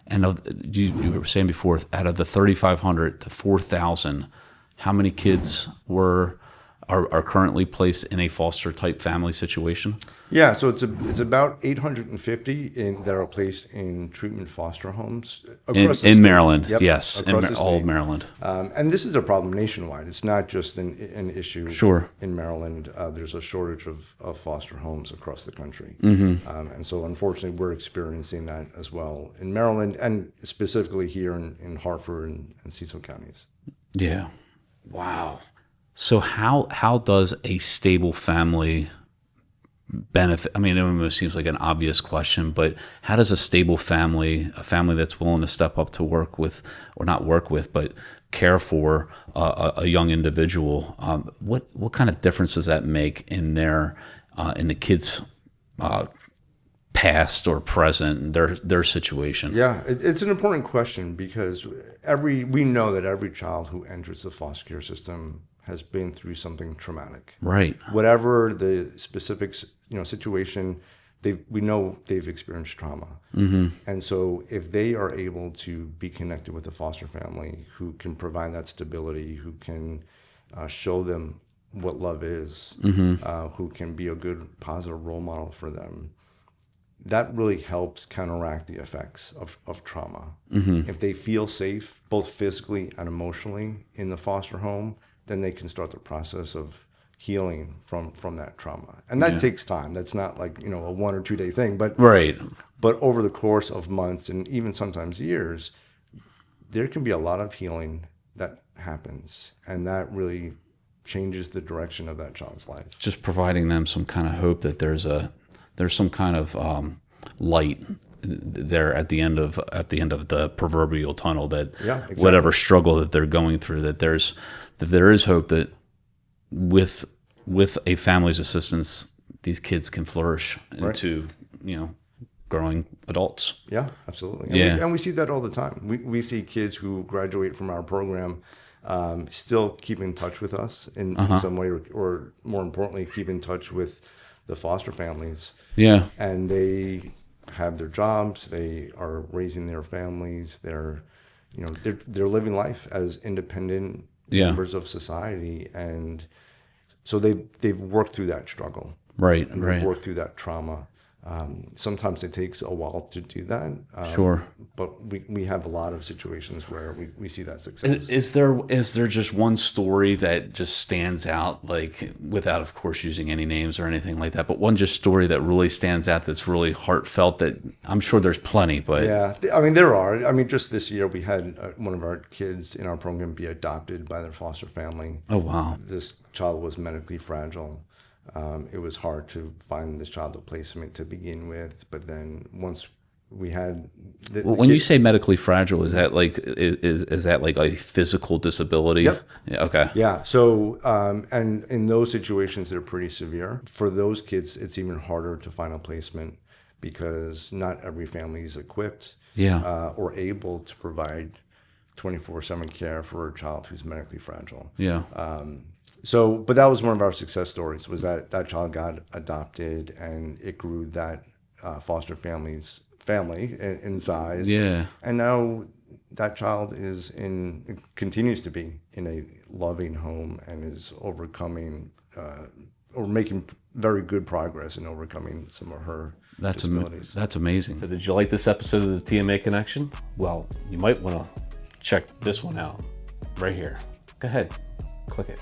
And you were saying before, out of the 3,500 to 4,000, how many kids are currently placed in a foster type family situation? Yeah, so it's about 850 that are placed in treatment foster homes across in Maryland. Yep, Yes, in all of state. Maryland. And this is a problem nationwide. It's not just an issue in Maryland. There's a shortage of foster homes across the country. And so unfortunately, we're experiencing that as well in Maryland and specifically here in Hartford and Cecil counties. Yeah. Wow. So how does a stable family benefit? I mean, it almost seems like an obvious question, but how does a stable family, a family that's willing to step up to work with, or not work with, but care for a young individual, what kind of difference does that make in in the kids' past or present, their situation? Yeah, it's an important question because we know that every child who enters the foster care system has been through something traumatic. Right. Whatever the specifics, situation, we know they've experienced trauma. And so if they are able to be connected with a foster family who can provide that stability, who can show them what love is, who can be a good, positive role model for them, that really helps counteract the effects of trauma. If they feel safe, both physically and emotionally in the foster home, then they can start the process of healing from that trauma. And that takes time. That's not like, a 1 or 2 day thing, but over the course of months and even sometimes years, there can be a lot of healing that happens, and that really changes the direction of that child's life. Just providing them some kind of hope that there's some kind of light there at the end of the proverbial tunnel, that whatever struggle that they're going through, that there is hope that with a family's assistance, these kids can flourish into growing adults. Yeah, absolutely. And we see that all the time. We see kids who graduate from our program still keep in touch with us in some way, or more importantly, keep in touch with the foster families. Yeah. And they have their jobs, they are raising their families, they're living life as independent members of society, and so they've worked through that struggle. Right. And they've worked through that trauma. Sometimes it takes a while to do that. But we have a lot of situations where we see that success. Is there just one story that just stands out, like, without of course using any names or anything like that, but one just story that really stands out that's really heartfelt? That I'm sure there's plenty, but there are. Just this year we had one of our kids in our program be adopted by their foster family. Oh wow! This child was medically fragile. It was hard to find this child a placement to begin with, but then once we had when you say medically fragile, is that like is that like a physical disability? Yep. Yeah, okay. Yeah. So and in those situations, they're pretty severe. For those kids, it's even harder to find a placement because not every family is equipped or able to provide 24/7 care for a child who's medically fragile. Yeah. But that was one of our success stories, was that child got adopted and it grew that foster family in size. Yeah. And now that child continues to be in a loving home and is overcoming or making very good progress in overcoming some of her disabilities. That's amazing. So did you like this episode of the TMA Connection? Well, you might want to check this one out right here. Go ahead, click it.